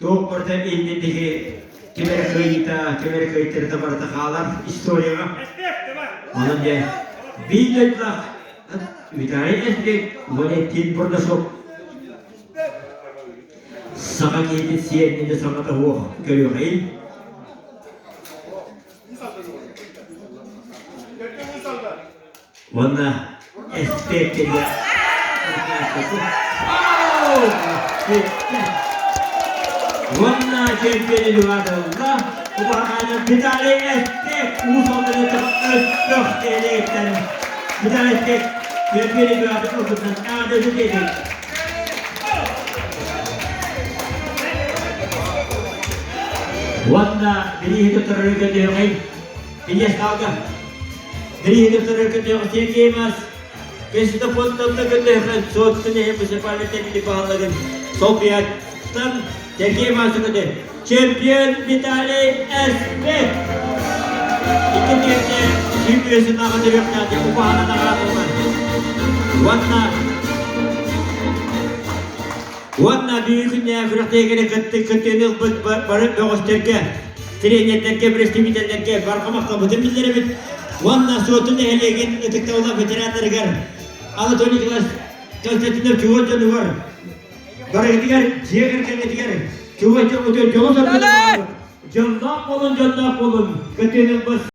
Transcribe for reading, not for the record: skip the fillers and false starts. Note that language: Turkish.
Doğuk orta elindeki kemer kayıtları da barda kalar istoriyaga. Onun de bir dötlak bir tane esnek valettin burada sok. Saka kedi siyenin de sana da o görüyor hayır. Valla esnek dedi. Valla kempeli duvarda bu bakanın bir tane esnek usulünü çok ehliyetler. Bir tane esnek kempeli duvarda okusun. Ağzı dedi. Valla biri hidup terörü diyor kan. Bilyas kavga. Biri hidup terörü diyor sevgiyemez. Kesinlikle pontonda gönderken soğutsun ya bu seferle tepki bağladım. Sovyet'ten sevgiyemez kadar. Şampiyon Vitali Esmek. İkinci yerde şampiyonsun ağzı yok zaten. Bu bahane nağat olmaz. Valla büyük ne kırıklığa gerek kıttığını barıp gösterge. Trenetlerge, prestimiterlerge, barkamakla bütün bildirimit. Valla soğutun ehliyegin ötükte olan veteranları gar. Anatolik klas, Konstantinov Çuvaçanı var. Bara gidiyor, ciğer gidiyor. Çuvaçanı oturuyor, Callap olun. Kıttığının bas.